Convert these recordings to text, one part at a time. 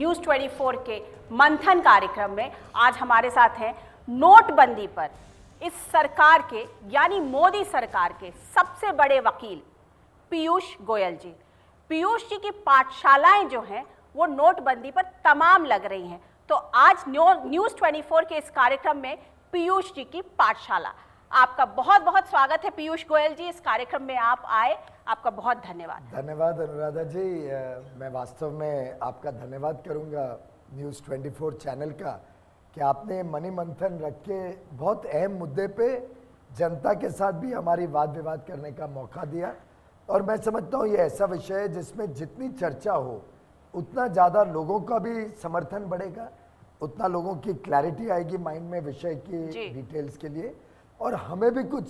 News 24 के मंथन कार्यक्रम में आज हमारे साथ हैं नोटबंदी पर इस सरकार के यानी मोदी सरकार के सबसे बड़े वकील पीयूष गोयल जी। पीयूष जी की पाठशालाएं जो हैं वो नोटबंदी पर तमाम लग रही हैं। तो आज न्यूज़ 24 के इस कार्यक्रम में पीयूष जी की पाठशाला, आपका बहुत बहुत स्वागत है पीयूष गोयल जी। इस कार्यक्रम में आप आए, आपका बहुत धन्यवाद। धन्यवाद अनुराधा जी। मैं वास्तव में आपका धन्यवाद करूंगा न्यूज़ 24 चैनल का कि आपने मनी मंथन रख के बहुत अहम मुद्दे पे जनता के साथ भी हमारी वाद विवाद करने का मौका दिया। और मैं समझता हूँ ये ऐसा विषय है जिसमें जितनी चर्चा हो उतना ज़्यादा लोगों का भी समर्थन बढ़ेगा, उतना लोगों की क्लैरिटी आएगी माइंड में विषय की डिटेल्स के लिए, और हमें भी कुछ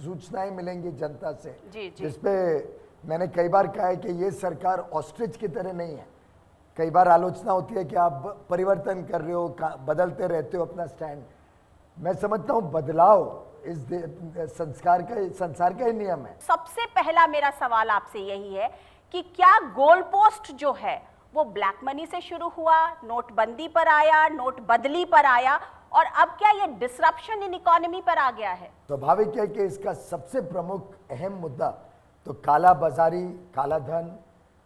सूचनाएं मिलेंगी जनता से जिसपे मैंने कई बार कहा है कि ये सरकार ऑस्ट्रिच की तरह नहीं है। कई बार आलोचना होती है कि आप परिवर्तन कर रहे हो, बदलते रहते हो अपना स्टैंड। मैं समझता हूँ बदलाव इस संस्कार का संसार का ही नियम है। सबसे पहला मेरा सवाल आपसे यही है कि क्या गोल पोस्ट जो है वो ब्लैक मनी से शुरू हुआ, नोटबंदी पर आया, नोट बदली पर आया, और अब क्या ये डिसरप्शन इन इकोनॉमी पर आ गया है? स्वाभाविक है कि इसका सबसे प्रमुख अहम मुद्दा तो काला बाजारी, काला धन,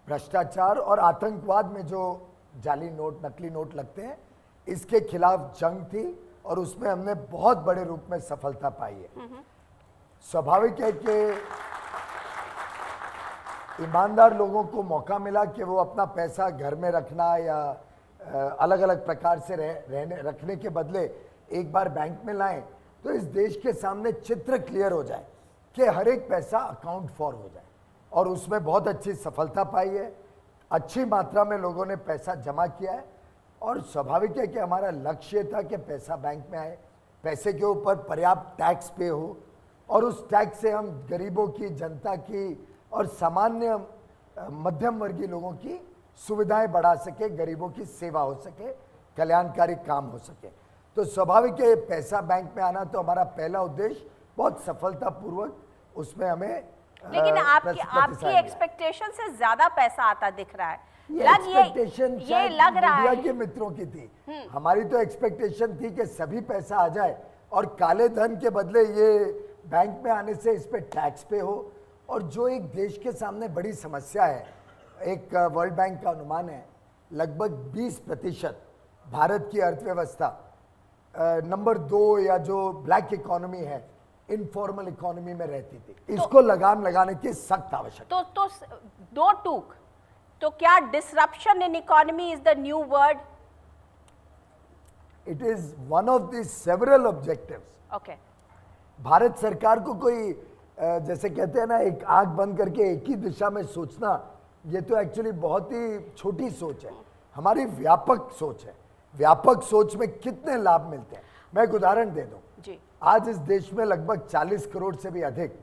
भ्रष्टाचार और आतंकवाद में जो जाली नोट, नकली नोट लगते हैं, इसके खिलाफ जंग थी और उसमें हमने बहुत बड़े रूप में सफलता पाई है। स्वाभाविक है कि ईमानदार लोगों को मौका मिला कि वो अपना पैसा घर में रखना या अलग अलग प्रकार से रखने के बदले एक बार बैंक में लाएं तो इस देश के सामने चित्र क्लियर हो जाए कि हर एक पैसा अकाउंट फॉर हो जाए, और उसमें बहुत अच्छी सफलता पाई है। अच्छी मात्रा में लोगों ने पैसा जमा किया है और स्वाभाविक है कि हमारा लक्ष्य था कि पैसा बैंक में आए, पैसे के ऊपर पर्याप्त टैक्स पे हो और उस टैक्स से हम गरीबों की, जनता की और सामान्य मध्यम वर्गीय लोगों की सुविधाएं बढ़ा सके, गरीबों की सेवा हो सके, कल्याणकारी काम हो सके। तो स्वाभाविक है पैसा बैंक में आना तो हमारा पहला उद्देश्य बहुत सफलतापूर्वक उसमें हमें। लेकिन आपकी एक्सपेक्टेशन से ज्यादा पैसा आता दिख रहा है। एक्सपेक्टेशन ये लग रहा है के मित्रों की थी, हमारी तो एक्सपेक्टेशन थी कि सभी पैसा आ जाए और काले धन के बदले ये बैंक में आने से इस पे टैक्स पे हो। और जो एक देश के सामने बड़ी समस्या है, एक वर्ल्ड बैंक का अनुमान है लगभग 20% भारत की अर्थव्यवस्था नंबर 2 या जो ब्लैक इकोनॉमी है, इनफॉर्मल इकोनॉमी में रहती थी। इसको लगाम लगाने की सख्त आवश्यकता। तो दो टूक, तो क्या disruption in economy is the new word? It is one of the several objectives. Okay. Bharat सरकार को कोई जैसे कहते हैं ना, एक आंख बंद करके एक ही दिशा में सोचना, ये तो एक्चुअली बहुत ही छोटी सोच है। हमारी व्यापक सोच है। व्यापक सोच में कितने लाभ मिलते हैं, मैं एक उदाहरण दे दूं। आज इस देश में लगभग 40 करोड़ से भी अधिक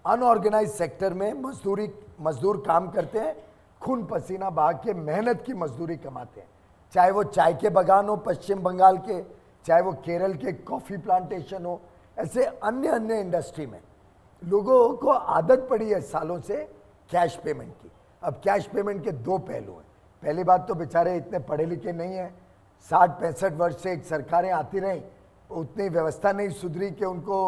अनऑर्गेनाइज सेक्टर में मजदूर काम करते हैं, खून पसीना बहा के मेहनत की मजदूरी कमाते हैं। चाहे वो चाय के बागान हो पश्चिम बंगाल के, चाहे वो केरल के कॉफी प्लांटेशन हो, ऐसे अन्य इंडस्ट्री में लोगों को आदत पड़ी है सालों से कैश पेमेंट की। अब कैश पेमेंट के दो पहलू हैं। पहली बात तो बेचारे इतने पढ़े लिखे नहीं हैं, 60-65 वर्ष से एक सरकारें आती रहीं, उतनी व्यवस्था नहीं सुधरी कि उनको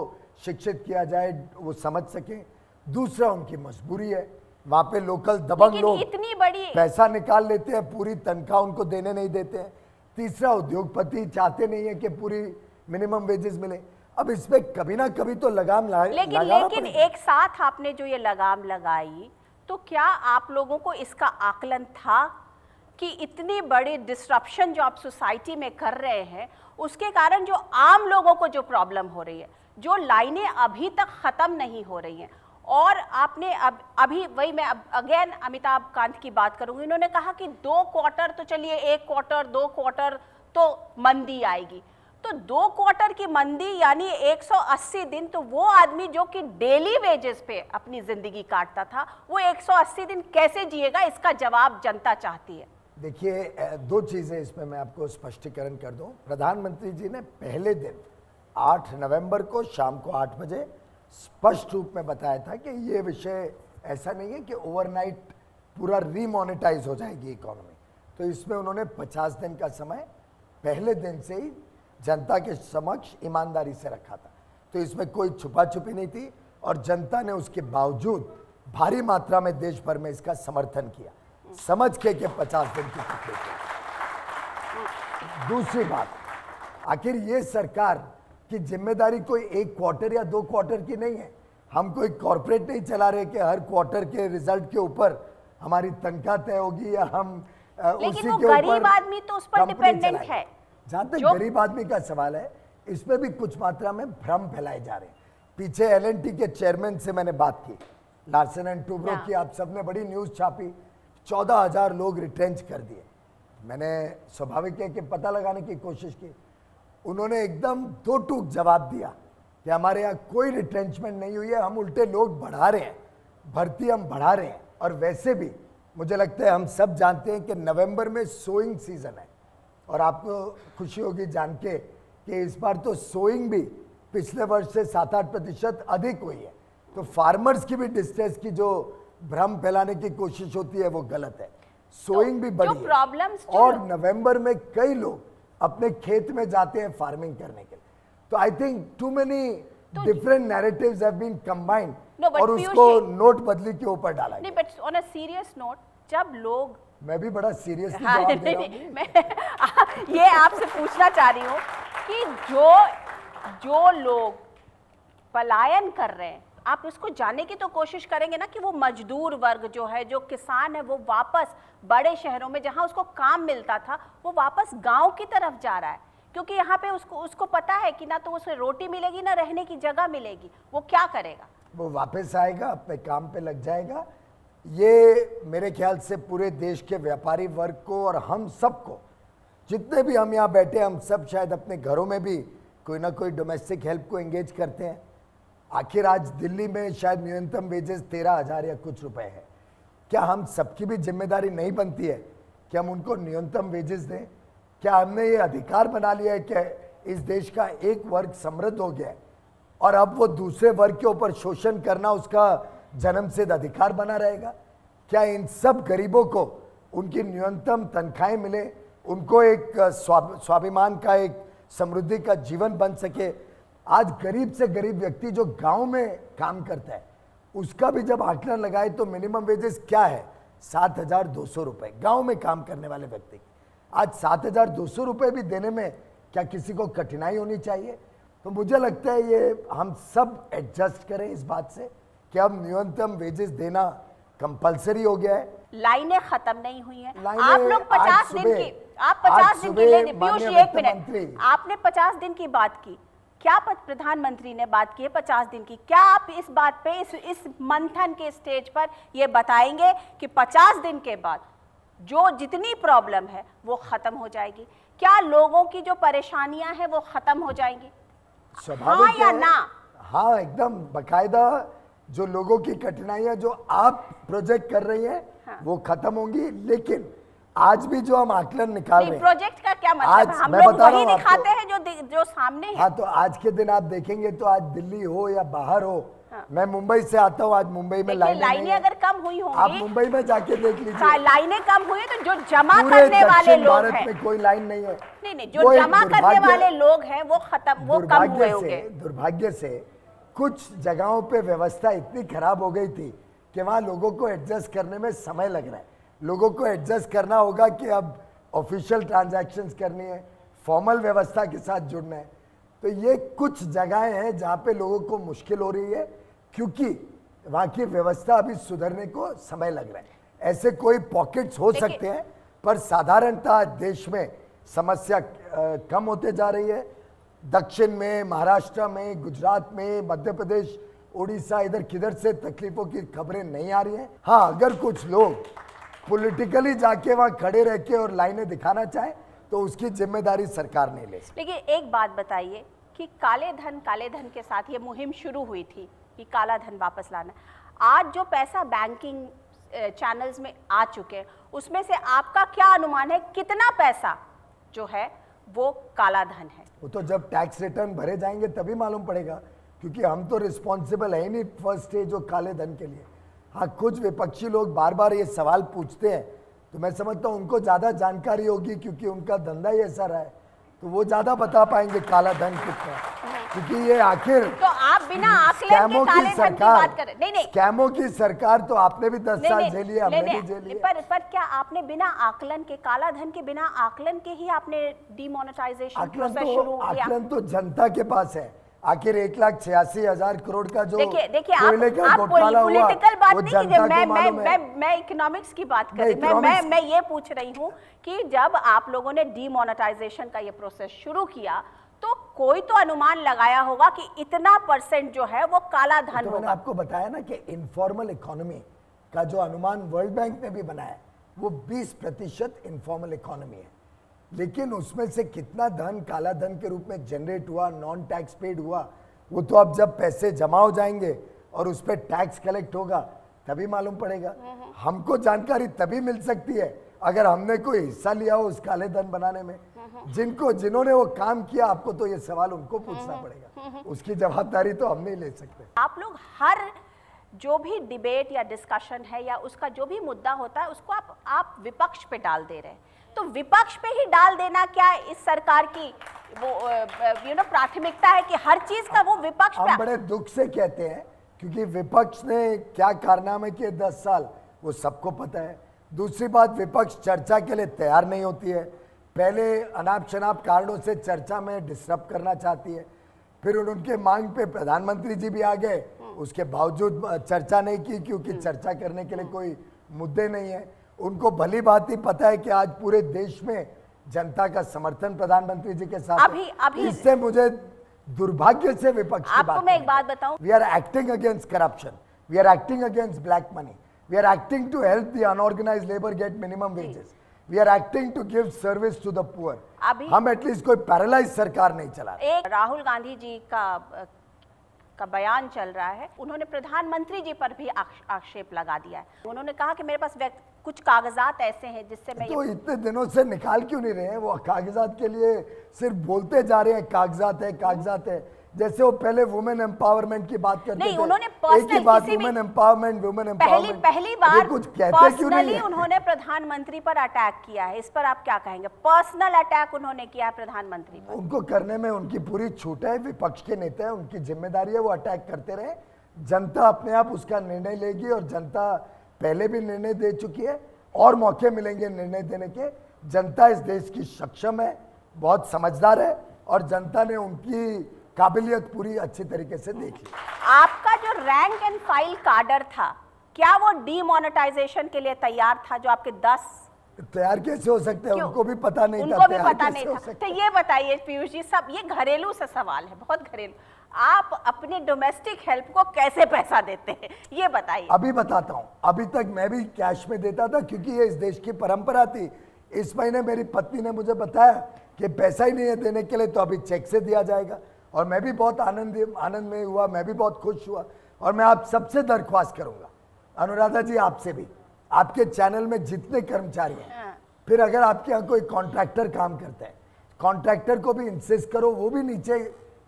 शिक्षित किया जाए, वो समझ सकें। दूसरा उनकी मजबूरी है, वहाँ पे लोकल दबंग लोग इतनी बड़ी पैसा निकाल लेते हैं, पूरी तनख्वाह उनको देने नहीं देते हैं। तीसरा उद्योगपति चाहते नहीं है कि पूरी मिनिमम वेजेस मिले। अब इस पे कभी ना कभी तो लगाम लेकिन एक साथ आपने जो ये लगाम लगाई, तो क्या आप लोगों को इसका आकलन था कि इतनी बड़ी डिसरप्शन जो आप सोसाइटी में कर रहे हैं उसके कारण जो आम लोगों को जो प्रॉब्लम हो रही है, जो लाइनें अभी तक खत्म नहीं हो रही हैं, और आपने अभी वही मैं अगेन अमिताभ कांत की बात करूंगी, इन्होंने कहा कि 2 क्वार्टर तो चलिए, 1 क्वार्टर 2 क्वार्टर तो मंदी आएगी। तो 2 क्वार्टर की मंदी यानी 180 दिन, तो वो आदमी जो कि डेली वेजेस पे अपनी जिंदगी काटता था, वो 180 दिन कैसे जिएगा? इसका जवाब जनता चाहती है। देखिए, 2 चीजें इसमें मैं आपको स्पष्टीकरण कर दूं। प्रधानमंत्री जी ने पहले दिन 8 नवंबर को शाम को 8 बजे स्पष्ट रूप में बताया था कि ये विषय ऐसा नहीं है कि ओवरनाइट पूरा रीमोनेटाइज हो जाएगी इकोनॉमी। तो इसमें उन्होंने 50 दिन का समय पहले दिन से ही जनता के समक्ष ईमानदारी से रखा था। तो इसमें कोई छुपा छुपी नहीं थी और जनता ने उसके बावजूद भारी मात्रा में देश भर में इसका समर्थन किया, समझ के 50 दिन की छुट्टी थी। दूसरी बात, आखिर ये सरकार की जिम्मेदारी कोई एक क्वार्टर या 2 क्वार्टर की नहीं है। हम कोई कॉर्पोरेट नहीं चला रहे कि हर क्वार्टर के रिजल्ट के ऊपर हमारी तनख्वाह तय होगी या हम लेकिन वो गरीब आदमी तो उस पर डिपेंडेंट है। जहां तक गरीब आदमी का सवाल है, इसमें भी कुछ मात्रा में भ्रम फैलाए जा रहे हैं। पीछे एलएनटी के चेयरमैन से मैंने बात की, लार्सन एंड टूब्रो की, आप सबने बड़ी न्यूज छापी, 14,000 लोग रिट्रेंच कर दिए। मैंने स्वाभाविक है कि पता लगाने की कोशिश की, उन्होंने एकदम दो टूक जवाब दिया कि हमारे यहाँ कोई रिट्रेंचमेंट नहीं हुई है, हम उल्टे लोग बढ़ा रहे हैं, भर्ती हम बढ़ा रहे हैं। और वैसे भी मुझे लगता है हम सब जानते हैं कि नवंबर में सोइंग सीजन है और आपको खुशी होगी जान के कि इस बार तो सोइंग भी पिछले वर्ष से 7-8% अधिक हुई है। तो फार्मर्स की भी डिस्ट्रेस की जो भ्रम फैलाने की कोशिश होती है वो गलत है। सोइंग भी बढ़ी है और नवंबर में कई लोग अपने खेत में जाते हैं फार्मिंग करने के लिए। तो I think too many different narratives have been combined और उसको नोटबंदी के ऊपर डाला नहीं, but on a serious note, जब लोग, मैं भी बड़ा सीरियसली जवाब दे रहा हूं। मैं ये आपसे पूछना चाह रही हूँ कि जो लोग पलायन कर रहे हैं, आप उसको जानने की तो कोशिश करेंगे ना कि वो मजदूर वर्ग जो है, जो किसान है, वो वापस बड़े शहरों में जहां उसको काम मिलता था, वो वापस गांव की तरफ जा रहा है, क्योंकि यहाँ पे उसको पता है कि ना तो उसे रोटी मिलेगी ना रहने की जगह मिलेगी। वो क्या करेगा? वो वापस आएगा, अपने काम पे लग जाएगा। ये मेरे ख्याल से पूरे देश के व्यापारी वर्ग को और हम सबको, जितने भी हम यहाँ बैठे, हम सब शायद अपने घरों में भी कोई ना कोई डोमेस्टिक हेल्प को एंगेज करते हैं। आखिर आज दिल्ली में शायद न्यूनतम वेजेस 13,000 या कुछ रुपए है। क्या हम सबकी भी जिम्मेदारी नहीं बनती है कि हम उनको न्यूनतम वेजेस दें? क्या हमने ये अधिकार बना लिया है कि इस देश का एक वर्ग समृद्ध हो गया है और अब वो दूसरे वर्ग के ऊपर शोषण करना उसका जन्मसिद्ध अधिकार बना रहेगा? क्या इन सब गरीबों को उनकी न्यूनतम तनख्वाहें मिले, उनको एक स्वाभिमान का, एक समृद्धि का जीवन बन सके? आज गरीब से गरीब व्यक्ति जो गांव में काम करता है, उसका भी जब आकलन लगाए तो मिनिमम वेजेस क्या है? 7,200 रुपए गांव में काम करने वाले व्यक्ति की। आज 7,200 रुपए भी देने में क्या किसी को कठिनाई होनी चाहिए? तो मुझे लगता है ये हम सब एडजस्ट करें इस बात से कि अब न्यूनतम वेजेस देना कंपलसरी हो गया है। लाइनें खत्म नहीं हुई हैं। आप लोग 50 दिन की, आप 50 दिन की, पीयूष जी एक मिनट, आपने 50 दिन की बात की, क्या प्रधानमंत्री ने बात की है 50 दिन की? क्या आप इस बात पे, इस मंथन के स्टेज पर ये बताएंगे कि 50 दिन के बाद जो जितनी प्रॉब्लम है वो खत्म हो जाएगी? क्या लोगों की जो परेशानियां हैं वो खत्म हो जाएंगी? हाँ या ना? हाँ, एकदम बकायदा। जो लोगों की कठिनाइयां जो आप प्रोजेक्ट कर रही हैं, हाँ, वो खत्म होंगी। लेकिन आज भी जो हम आकलन निकाल रहे हैं, प्रोजेक्ट का क्या मतलब? हम लोग वही दिखाते हैं जो सामने है। हाँ, तो आज के दिन आप देखेंगे तो आज दिल्ली हो या बाहर हो, हाँ, मैं मुंबई से आता हूँ, आज मुंबई में लाइनें अगर कम हुई होंगी, आप मुंबई में जाके देख लीजिए, लाइनें कम हुई है तो जो जमा करने वाले लोग भारत में कोई लाइन नहीं है। नहीं, जो जमा करने वाले लोग हैं वो खत्म, वो कम हुए होंगे। दुर्भाग्य से कुछ जगहों पे व्यवस्था इतनी खराब हो गई थी कि वहां लोगों को एडजस्ट करने में समय लग रहा है। लोगों को एडजस्ट करना होगा कि अब ऑफिशियल ट्रांजैक्शंस करनी है, फॉर्मल व्यवस्था के साथ जुड़ना है। तो ये कुछ जगहें हैं जहाँ पे लोगों को मुश्किल हो रही है क्योंकि वहाँ की व्यवस्था अभी सुधरने को समय लग रहा है। ऐसे कोई पॉकेट्स हो सकते हैं पर साधारणतः देश में समस्या कम होते जा रही है। दक्षिण में, महाराष्ट्र में, गुजरात में, मध्य प्रदेश, उड़ीसा, इधर किधर से तकलीफों की खबरें नहीं आ रही हैं। हाँ, अगर कुछ लोग पॉलिटिकली जाके वहां खड़े रह के और लाइनें दिखाना चाहे तो उसकी जिम्मेदारी सरकार नहीं ले सकती। लेकिन एक बात बताइए कि काले धन के साथ ये मुहिम शुरू हुई थी कि काला धन वापस लाना, आज जो पैसा बैंकिंग चैनल्स में आ चुके हैं उसमें से आपका क्या अनुमान है कितना पैसा जो है वो काला धन है? वो तो जब टैक्स रिटर्न भरे जाएंगे तभी मालूम पड़ेगा, क्योंकि हम तो रिस्पॉन्सिबल है ही नहीं फर्स्ट स्टेज जो काले धन के लिए। हाँ, कुछ विपक्षी लोग बार बार ये सवाल पूछते हैं तो मैं समझता हूँ उनको ज़्यादा जानकारी होगी, क्योंकि उनका धंधा ही ऐसा रहा है, तो वो ज़्यादा बता पाएंगे काला धन कितना है। क्योंकि ये आखिर तो आप बिना आकलन के स्कैमों की काले धन की सरकार, बात कर रहे नहीं नहीं स्कैमों की सरकार तो आपने भी 10 साल नहीं झेली है, हमने भी नहीं झेली है। पर क्या आपने बिना आकलन के, काला धन के बिना आकलन के ही आपने डिमोनेटाइजेशन प्रोसेस शुरू किया? आकलन तो जनता के पास है। आखिर 1,86,000 करोड़ का जो देखिए कोयले का आप घोटाला हुआ, पॉलिटिकल बात वो नहीं जनता कीजिए, को मालूम है। मैं इकोनॉमिक्स की बात कर रही नहीं, हूँ। मैं ये पूछ रही हूँ कि जब आप लोगों ने डिमोनेटाइजेशन का ये प्रोसेस शुरू किया तो कोई तो अनुमान लगाया होगा कि इतना % जो है वो काला धन तो मैंने होगा। आपको बताया ना कि इनफॉर्मल इकोनॉमी का जो अनुमान वर्ल्ड बैंक ने भी बनाया वो 20% इनफॉर्मल इकोनॉमी है, लेकिन उसमें से कितना धन काला धन के रूप में जनरेट हुआ, नॉन टैक्स पेड हुआ, वो तो अब जब पैसे जमा हो जाएंगे और उस पर टैक्स कलेक्ट होगा तभी मालूम पड़ेगा। हमको जानकारी तभी मिल सकती है अगर हमने कोई हिस्सा लिया हो उस काले धन बनाने में। जिन्होंने वो काम किया, आपको तो ये सवाल उनको पूछना पड़ेगा, उसकी जवाबदारी तो हम नहीं ले सकते। आप लोग हर जो भी डिबेट या डिस्कशन है या उसका जो भी मुद्दा होता है उसको आप विपक्ष पे डाल दे रहे हैं, तो विपक्ष पे ही डाल देना क्या इस सरकार की वो प्राथमिकता है कि हर चीज का वो विपक्ष पे? हम बड़े दुख से कहते हैं क्योंकि विपक्ष ने क्या कारनामे किए 10 साल वो सबको पता है। दूसरी बात, विपक्ष चर्चा के लिए तैयार नहीं होती है। पहले अनाप शनाप कारणों से चर्चा में डिस्टर्ब करना चाहती है, फिर उनके मांग पे प्रधानमंत्री जी भी आ गए, उसके बावजूद चर्चा नहीं की क्योंकि चर्चा करने के लिए कोई मुद्दे नहीं है। उनको भली भांति पता है कि आज पूरे देश में जनता का समर्थन प्रधानमंत्री जी के साथ अभी इससे मुझे दुर्भाग्य से विपक्ष की आपको मैं एक बात बताऊं, we are acting against corruption, we are acting against black money, we are acting to help the unorganised labour get minimum wages, we are acting to give service to the poor. हम at least कोई paralyse सरकार नहीं चला रहे। एक राहुल गांधी जी का बयान चल रहा है, उन्होंने प्रधानमंत्री जी पर भी आक्षेप लगा दिया है। उन्होंने कहा कि मेरे पास कुछ कागजात ऐसे हैं जिससे मैं तो इतने दिनों से निकाल क्यों नहीं रहे हैं? वो कागजात के लिए सिर्फ बोलते जा रहे हैं कागजात है, जैसे वो पहले वुमेन एम्पावरमेंट की बात करते नहीं, थे। उन्होंने एक ही बात, वुमेन एम्पावरमेंट पहली बार कुछ कहते क्यों नहीं पर्सनली है? उन्होंने प्रधानमंत्री पर अटैक किया है, इस पर आप क्या कहेंगे? पर्सनल अटैक उन्होंने किया है प्रधानमंत्री पर। उनको करने में उनकी पूरी छूट है, विपक्ष के नेता है, उनकी जिम्मेदारी है वो अटैक करते रहे। जनता अपने आप उसका निर्णय लेगी और जनता पहले भी निर्णय दे चुकी है और मौके मिलेंगे निर्णय देने के। जनता इस देश की सक्षम है, बहुत समझदार है और जनता ने उनकी काबिलियत पूरी अच्छी तरीके से देख ली। आपका जो रैंक एंड फाइल काडर था, क्या वो डीमोनेटाइजेशन के लिए तैयार था? जो आपके 10 तैयार कैसे हो सकते हैं? उनको भी पता नहीं था। उनको भी पता नहीं था। तो ये बताइए पीयूष जी, सब ये घरेलू सा सवाल है, बहुत घरेलू, आप अपनी डोमेस्टिक हेल्प को कैसे पैसा देते हैं ये बताइए। अभी बताता हूँ। अभी तक मैं भी कैश में देता था क्योंकि ये इस देश की परंपरा थी। इस महीने मेरी पत्नी ने मुझे बताया कि पैसा ही नहीं है देने के लिए, तो अभी चेक से दिया जाएगा और मैं भी बहुत आनंद में हुआ, मैं भी बहुत खुश हुआ। और मैं आप सबसे दरख्वास्त करूंगा, अनुराधा जी आपसे भी, आपके चैनल में जितने कर्मचारी हैं, फिर अगर आपके यहाँ कोई कॉन्ट्रैक्टर काम करता है, कॉन्ट्रैक्टर को भी इंसिस्ट करो वो भी नीचे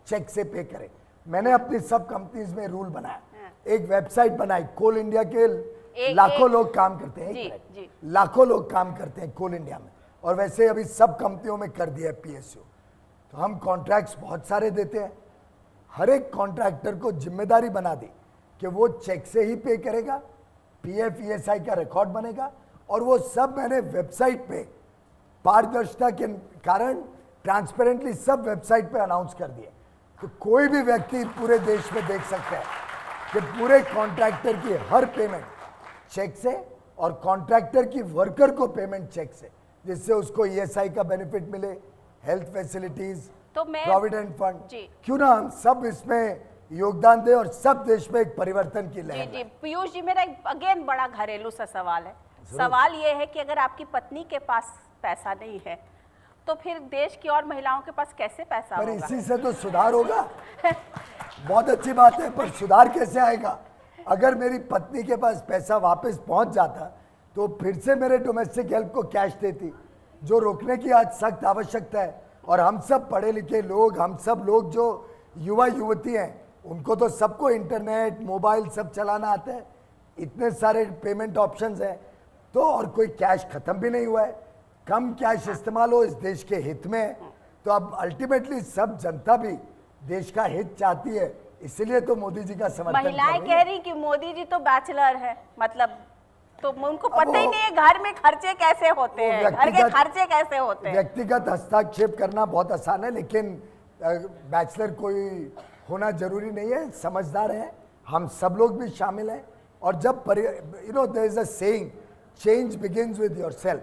चेक से पे करे। मैंने अपनी सब कंपनीज में रूल बनाया, एक वेबसाइट बनाई, कोल इंडिया के लाखों लोग काम करते हैं, लाखों लोग काम करते हैं कोल इंडिया में, और वैसे अभी सब कंपनियों में कर दिया है पीएसयू। तो हम कॉन्ट्रैक्ट्स बहुत सारे देते हैं, हर एक कॉन्ट्रैक्टर को जिम्मेदारी बना दी कि वो चेक से ही पे करेगा, पीएफ ईएसआई का रिकॉर्ड बनेगा, और वो सब मैंने वेबसाइट पे पारदर्शिता के कारण ट्रांसपेरेंटली सब वेबसाइट पे अनाउंस कर दिए। तो कोई भी व्यक्ति पूरे देश में देख सकता है कि पूरे कॉन्ट्रैक्टर की हर पेमेंट चेक से और कॉन्ट्रैक्टर की वर्कर को पेमेंट चेक से, जिससे उसको ईएसआई का बेनिफिट मिले, हेल्थ फैसिलिटीज, तो प्रोविडेंट फंड। क्यों ना हम सब इसमें योगदान दें और सब देश में एक परिवर्तन की लहर। जी पीयूष जी, मेरा अगेन बड़ा घरेलू सा सवाल है। सवाल ये है कि अगर आपकी पत्नी के पास पैसा नहीं है तो फिर देश की और महिलाओं के पास कैसे पैसा पर होगा? इसी से तो सुधार होगा। बहुत अच्छी बात है, पर सुधार कैसे आएगा? अगर मेरी पत्नी के पास पैसा वापस पहुंच जाता तो फिर से मेरे डोमेस्टिक हेल्प को कैश देती, जो रोकने की आज सख्त आवश्यकता है। और हम सब पढ़े लिखे लोग, हम सब लोग जो युवा युवती हैं, उनको तो सबको इंटरनेट मोबाइल सब चलाना आता है, इतने सारे पेमेंट ऑप्शंस हैं। तो और कोई कैश खत्म भी नहीं हुआ है, कम कैश इस्तेमाल हो इस देश के हित में है। तो अब अल्टीमेटली सब जनता भी देश का हित चाहती है, इसलिए तो मोदी जी का समर्थन महिलाएं कर रही कह है। रही कि मोदी जी तो बैचलर है, मतलब तो उनको अब पता ही वो- नहीं है घर में खर्चे कैसे होते हैं, घर के व्यक्तिगत- खर्चे कैसे होते हैं। व्यक्तिगत हस्तक्षेप करना बहुत आसान है, लेकिन बैचलर कोई होना जरूरी नहीं है, समझदार है, हम सब लोग भी शामिल हैं। और जब there is a saying, change begins with yourself,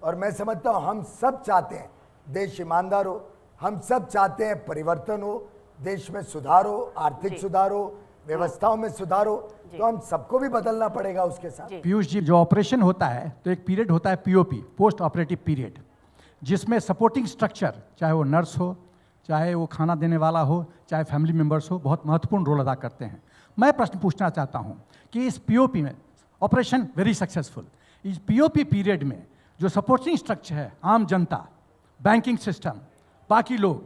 और मैं समझता हूँ हम सब चाहते हैं देश ईमानदार हो, हम सब चाहते हैं परिवर्तन हो, देश में सुधार हो, आर्थिक सुधार हो, व्यवस्थाओं में सुधार हो, तो हम सबको भी बदलना पड़ेगा उसके साथ। पीयूष जी, जो ऑपरेशन होता है तो एक पीरियड होता है पीओपी, पोस्ट ऑपरेटिव पीरियड, जिसमें सपोर्टिंग स्ट्रक्चर, चाहे वो नर्स हो, चाहे वो खाना देने वाला हो, चाहे फैमिली मेंबर्स हो, बहुत महत्वपूर्ण रोल अदा करते हैं। मैं प्रश्न पूछना चाहता हूं कि इस पीओपी में ऑपरेशन वेरी सक्सेसफुल, इस पीओपी पीरियड में जो सपोर्टिंग स्ट्रक्चर है, आम जनता, बैंकिंग सिस्टम, बाकी लोग,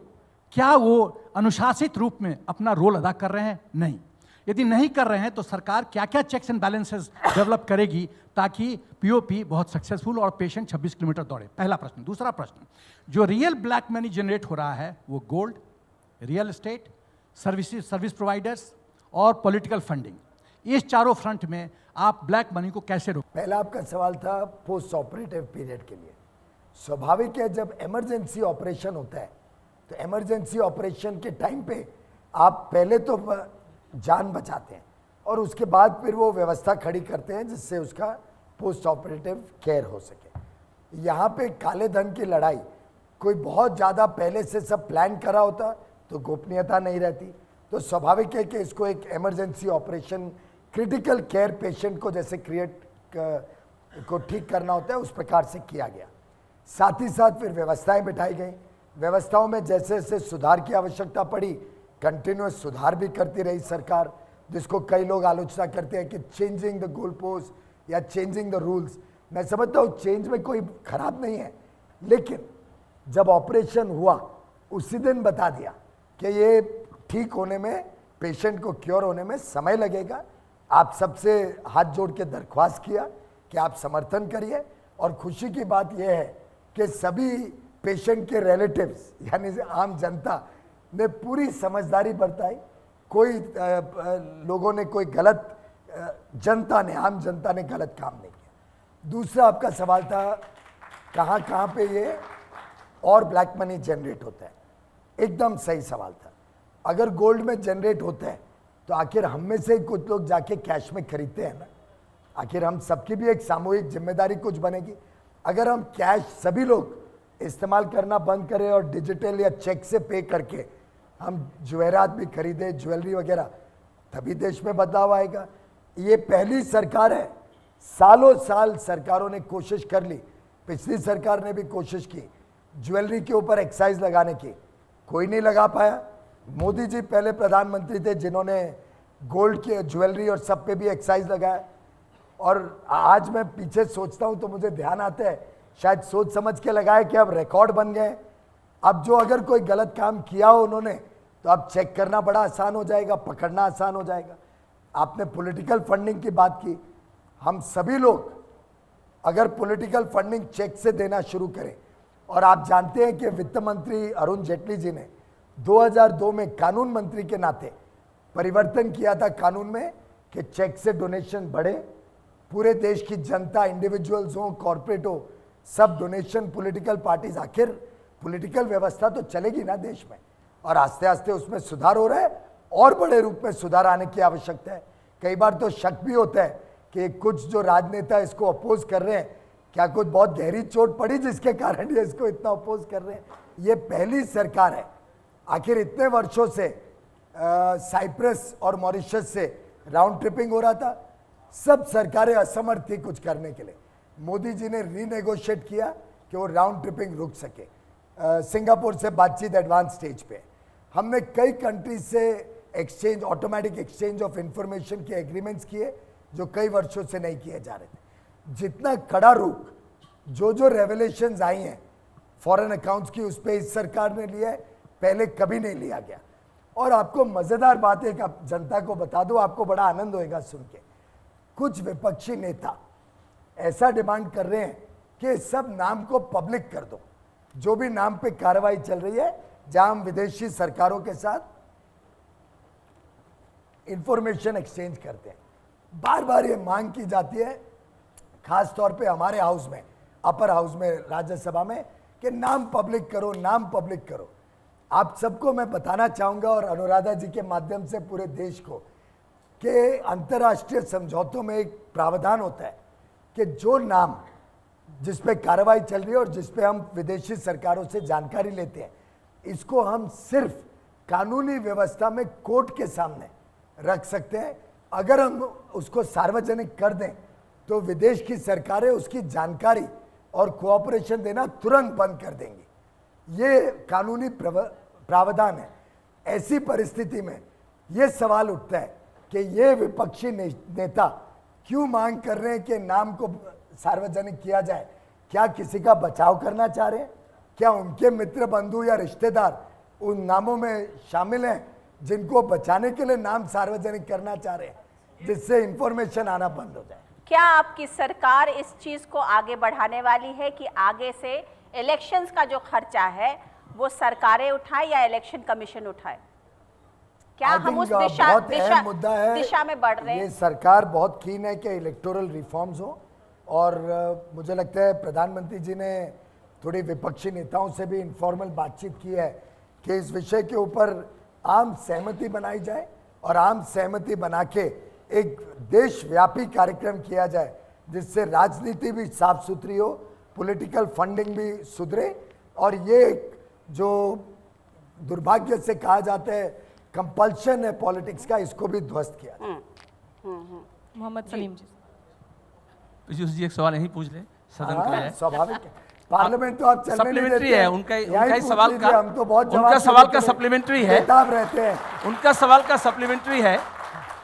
क्या वो अनुशासित रूप में अपना रोल अदा कर रहे हैं? नहीं। यदि नहीं कर रहे हैं तो सरकार क्या क्या चेक्स एंड बैलेंसेस डेवलप करेगी ताकि पीओपी बहुत सक्सेसफुल और पेशेंट 26 किलोमीटर दौड़े? पहला प्रश्न। दूसरा प्रश्न, जो रियल ब्लैक मनी जनरेट हो रहा है वो gold, real estate, service providers और पॉलिटिकल फंडिंग, इस चारों फ्रंट में आप ब्लैक मनी को कैसे रोक? पहला आपका सवाल था पोस्ट ऑपरेटिव पीरियड के लिए। स्वाभाविक है, जब इमरजेंसी ऑपरेशन होता है तो इमरजेंसी ऑपरेशन के टाइम पे आप पहले तो जान बचाते हैं और उसके बाद फिर वो व्यवस्था खड़ी करते हैं जिससे उसका पोस्ट ऑपरेटिव केयर हो सके। यहाँ पे काले धन की लड़ाई, कोई बहुत ज़्यादा पहले से सब प्लान करा होता तो गोपनीयता नहीं रहती। तो स्वाभाविक है कि इसको एक emergency operation, critical care patient को जैसे को ठीक करना होता है उस प्रकार से किया गया। साथ ही साथ फिर व्यवस्थाएं बिठाई गई, व्यवस्थाओं में जैसे जैसे सुधार की आवश्यकता पड़ी, कंटिन्यूस सुधार भी करती रही सरकार, जिसको कई लोग आलोचना करते हैं कि चेंजिंग द गोल पोस्ट या चेंजिंग द रूल्स। मैं समझता हूँ चेंज में कोई खराब नहीं है, लेकिन जब ऑपरेशन हुआ उसी दिन बता दिया कि ये ठीक होने में, पेशेंट को क्योर होने में समय लगेगा। आप सबसे हाथ जोड़ के दरख्वास्त किया कि आप समर्थन करिए, और खुशी की बात यह है कि सभी पेशेंट के रिलेटिव्स यानी आम जनता ने पूरी समझदारी बरताई। कोई लोगों ने कोई गलत, जनता ने, आम जनता ने गलत काम नहीं किया। दूसरा आपका सवाल था कहाँ कहाँ पे ये और ब्लैक मनी जनरेट होता है। एकदम सही सवाल था। अगर गोल्ड में जनरेट होता है तो आखिर हम में से कुछ लोग जाके कैश में खरीदते हैं ना, आखिर हम सबकी भी एक सामूहिक जिम्मेदारी कुछ बनेगी। अगर हम कैश सभी लोग इस्तेमाल करना बंद करें और डिजिटल या चेक से पे करके हम जवेरात भी खरीदें, ज्वेलरी वगैरह, तभी देश में बदलाव आएगा। ये पहली सरकार है, सालों साल सरकारों ने कोशिश कर ली, पिछली सरकार ने भी कोशिश की ज्वेलरी के ऊपर एक्साइज लगाने की, कोई नहीं लगा पाया। मोदी जी पहले प्रधानमंत्री थे जिन्होंने गोल्ड की ज्वेलरी और सब पे भी एक्साइज लगाया। और आज मैं पीछे सोचता हूं तो मुझे ध्यान आता है शायद सोच समझ के लगाए कि अब रिकॉर्ड बन गए। अब जो अगर कोई गलत काम किया हो उन्होंने, तो अब चेक करना बड़ा आसान हो जाएगा, पकड़ना आसान हो जाएगा। आपने पॉलिटिकल फंडिंग की बात की, हम सभी लोग अगर पॉलिटिकल फंडिंग चेक से देना शुरू करें, और आप जानते हैं कि वित्त मंत्री अरुण जेटली जी ने 2002 में कानून मंत्री के नाते परिवर्तन किया था कानून में कि चेक से डोनेशन बढ़े, पूरे देश की जनता, इंडिविजुअल्स हो, कॉर्पोरेट हो, सब डोनेशन, पॉलिटिकल पार्टीज, आखिर पॉलिटिकल व्यवस्था तो चलेगी ना देश में। और आस्ते आस्ते उसमें सुधार हो रहा है और बड़े रूप में सुधार आने की आवश्यकता है। कई बार तो शक भी होता है कि कुछ जो राजनेता इसको अपोज कर रहे हैं, क्या कुछ बहुत गहरी चोट पड़ी जिसके कारण ये इसको इतना अपोज कर रहे हैं। ये पहली सरकार है, आखिर इतने वर्षों से साइप्रस और मॉरिशस से राउंड ट्रिपिंग हो रहा था, सब सरकारें असमर्थ थी कुछ करने के लिए। मोदी जी ने रीनेगोशिएट किया कि वो राउंड ट्रिपिंग रुक सके। सिंगापुर से बातचीत एडवांस स्टेज पे, हमने कई कंट्रीज से exchange, automatic exchange of information के एग्रीमेंट्स किए जो कई वर्षों से नहीं किए जा रहे थे। जितना कड़ा रुख, जो रेवलेशंस आई हैं फॉरेन अकाउंट्स की, उस पर इस सरकार ने लिया है, पहले कभी नहीं लिया गया। और आपको मजेदार बात है कि आप जनता को बता दो, आपको बड़ा आनंद होएगा सुन के, कुछ विपक्षी नेता ऐसा डिमांड कर रहे हैं कि सब नाम को पब्लिक कर दो, जो भी नाम पे कार्रवाई चल रही है, जहां हम विदेशी सरकारों के साथ इंफॉर्मेशन एक्सचेंज करते हैं। बार बार ये मांग की जाती है, खास तौर पे हमारे हाउस में, अपर हाउस में, राज्यसभा में, कि नाम पब्लिक करो, नाम पब्लिक करो। आप सबको मैं बताना चाहूंगा और अनुराधा जी के माध्यम से पूरे देश को, कि अंतर्राष्ट्रीय समझौतों में एक प्रावधान होता है कि जो नाम जिस पे कार्रवाई चल रही है और जिस पे हम विदेशी सरकारों से जानकारी लेते हैं, इसको हम सिर्फ कानूनी व्यवस्था में कोर्ट के सामने रख सकते हैं। अगर हम उसको सार्वजनिक कर दें तो विदेश की सरकारें उसकी जानकारी और कोऑपरेशन देना तुरंत बंद कर देंगी। ये कानूनी प्रावधान है। ऐसी परिस्थिति में ये सवाल उठता है कि ये विपक्षी नेता क्यों मांग कर रहे हैं कि नाम को सार्वजनिक किया जाए? क्या किसी का बचाव करना चाह रहे हैं? क्या उनके मित्र, बंधु या रिश्तेदार उन नामों में शामिल हैं जिनको बचाने के लिए नाम सार्वजनिक करना चाह रहे हैं, जिससे इंफॉर्मेशन आना बंद हो जाए? क्या आपकी सरकार इस चीज को आगे बढ़ाने वाली है कि आगे से इलेक्शंस का जो खर्चा है वो सरकारें उठाए या इलेक्शन कमीशन उठाए? क्या हम उस बहुत अहम मुद्दा है, दिशा में बढ़ रहे हैं? ये सरकार बहुत कीन है कि इलेक्टोरल रिफॉर्म्स हो, और मुझे लगता है प्रधानमंत्री जी ने थोड़ी विपक्षी नेताओं से भी इनफॉर्मल बातचीत की है कि इस विषय के ऊपर आम सहमति बनाई जाए और आम सहमति बना के एक देशव्यापी कार्यक्रम किया जाए, जिससे राजनीति भी साफ सुथरी हो, पॉलिटिकल फंडिंग भी सुधरे, और ये जो दुर्भाग्य से कहा जाता है कंपल्शन है पॉलिटिक्स का, इसको भी ध्वस्त किया जाए। मोहम्मद सलीम जी, पीयूष जी एक सवाल यही पूछ ले, सदन का है। स्वाभाविक है, पार्लियामेंट तो आप चलने नहीं देते सप्लीमेंट्री है, उनका ही सवाल का, हम तो बहुत उनका सवाल का सप्लीमेंट्री है, बेताब रहते हैं। उनका सवाल का सप्लीमेंट्री है।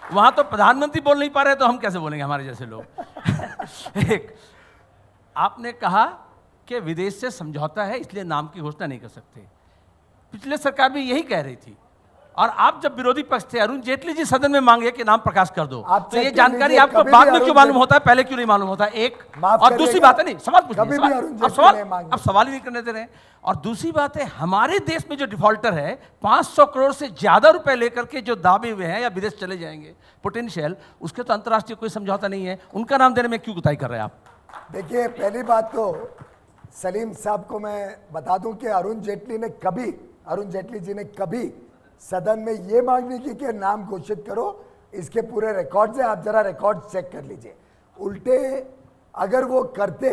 वहां तो प्रधानमंत्री बोल नहीं पा रहे, तो हम कैसे बोलेंगे हमारे जैसे लोग? एक, आपने कहा कि विदेश से समझौता है इसलिए नाम की घोषणा नहीं कर सकते। पिछले सरकार भी यही कह रही थी, और आप जब विरोधी पक्ष थे, अरुण जेटली जी सदन में मांगे कि नाम प्रकाश कर दो, तो ये जानकारी आपको बाद में क्यों मालूम होता है, पहले क्यों नहीं मालूम होता? एक, और दूसरी बात है, नहीं सवाल पूछिए, अब सवाल ही नहीं करने दे रहे हैं। और दूसरी बात है, हमारे देश में जो डिफॉल्टर है 500 करोड़ से ज्यादा रुपए लेकर के जो दावे हुए हैं या विदेश चले जाएंगे पोटेंशियल, उसके तो अंतर्राष्ट्रीय कोई समझौता नहीं है, उनका नाम देने में क्यों गुताई कर रहे हैं आप? देखिए, पहली बात तो सलीम साहब को मैं बता दूं कि अरुण जेटली जी ने कभी सदन में ये मांग नहीं की कि नाम घोषित करो। इसके पूरे रिकॉर्ड्स हैं, आप जरा रिकॉर्ड चेक कर लीजिए। उल्टे अगर वो करते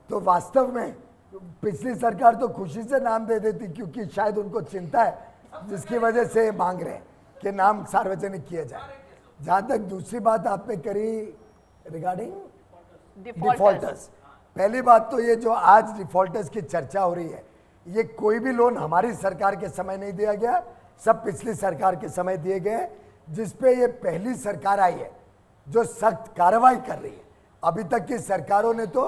तो वास्तव में पिछली सरकार तो खुशी से नाम दे देती, क्योंकि शायद उनको चिंता है जिसकी वजह से मांग रहे हैं कि नाम सार्वजनिक किया जाए। जहां तक दूसरी बात आपने करी रिगार्डिंग डिफॉल्टर्स, पहली बात तो ये जो आज डिफॉल्टर्स की चर्चा हो रही है, ये कोई भी लोन हमारी सरकार के समय नहीं दिया गया, सब पिछली सरकार के समय दिए गए, जिसपे ये पहली सरकार आई है जो सख्त कार्रवाई कर रही है। अभी तक की सरकारों ने तो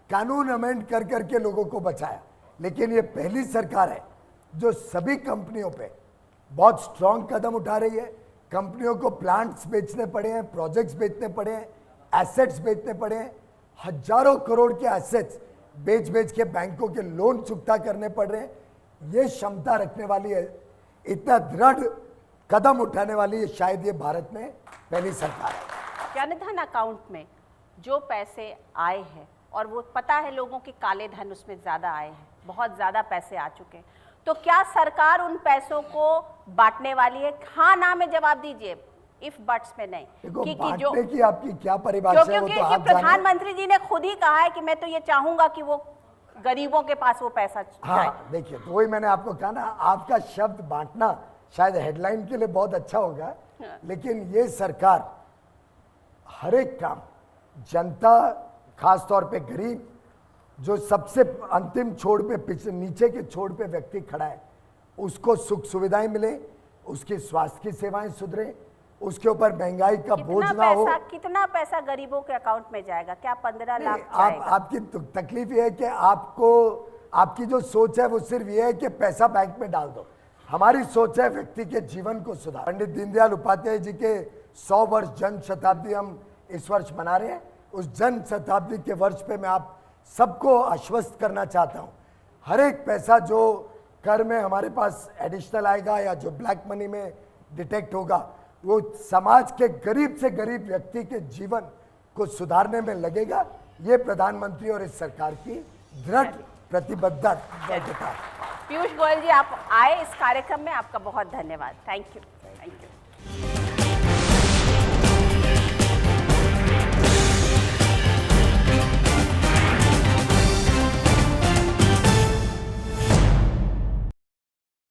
कानून अमेंड कर करके लोगों को बचाया, लेकिन ये पहली सरकार है जो सभी कंपनियों पे बहुत स्ट्रांग कदम उठा रही है। कंपनियों को प्लांट्स बेचने पड़े हैं, प्रोजेक्ट्स बेचने पड़े हैं, एसेट्स बेचने पड़े हैं, हजारों करोड़ के एसेट्स बेच बेच के बैंकों के लोन चुकता करने पड़ रहे हैं। ये क्षमता रखने वाली है, इतना दृढ़ कदम उठाने वाली है, शायद ये भारत में पहली सरकार है। जनधन अकाउंट में जो पैसे आए हैं, और वो पता है लोगों के काले धन उसमें ज़्यादा आए हैं, बहुत ज़्यादा पैसे आ चुके हैं, तो क्या सरकार उन पैसों को बांटने वाली है? हाँ ना में जवाब दीजिए, इफ बट्स में नहीं। बांटने की आपकी क्या परिभाषा है? वो तो आप प्रधानमंत्री जी ने खुद ही कहा है कि मैं तो ये चाहूंगा कि वो गरीबों के पास वो पैसा जाए। हाँ, देखिए, तो वही मैंने आपको कहा ना, आपका शब्द बांटना शायद हेडलाइन के लिए बहुत अच्छा होगा, लेकिन ये सरकार हर एक काम जनता, खास तौर पे गरीब, जो सबसे अंतिम छोर पे, नीचे के छोर पे व्यक्ति खड़ा है, उसको सुख सुविधाएं मिले, उसकी स्वास्थ्य की सेवाएं सुधरे, उसके ऊपर महंगाई का बोझ ना हो। कितना पैसा गरीबों के अकाउंट में जाएगा? क्या 15 लाख जाएगा? आपकी तकलीफ ये है कि आपकी जो सोच है वो सिर्फ ये है कि पैसा बैंक में डाल दो। हमारी सोच है व्यक्ति के जीवन को सुधार। पंडित दीनदयाल उपाध्याय जी के 100 वर्ष जन्म शताब्दी हम इस वर्ष मना रहे हैं, उस जन शताब्दी के वर्ष पे मैं आप सबको आश्वस्त करना चाहता हूँ, हर एक पैसा जो कर में हमारे पास एडिशनल आएगा या जो ब्लैक मनी में डिटेक्ट होगा, वो समाज के गरीब से गरीब व्यक्ति के जीवन को सुधारने में लगेगा। ये प्रधानमंत्री और इस सरकार की दृढ़ प्रतिबद्धता है। पीयूष गोयल जी, आप आए इस कार्यक्रम में, आपका बहुत धन्यवाद। Thank you.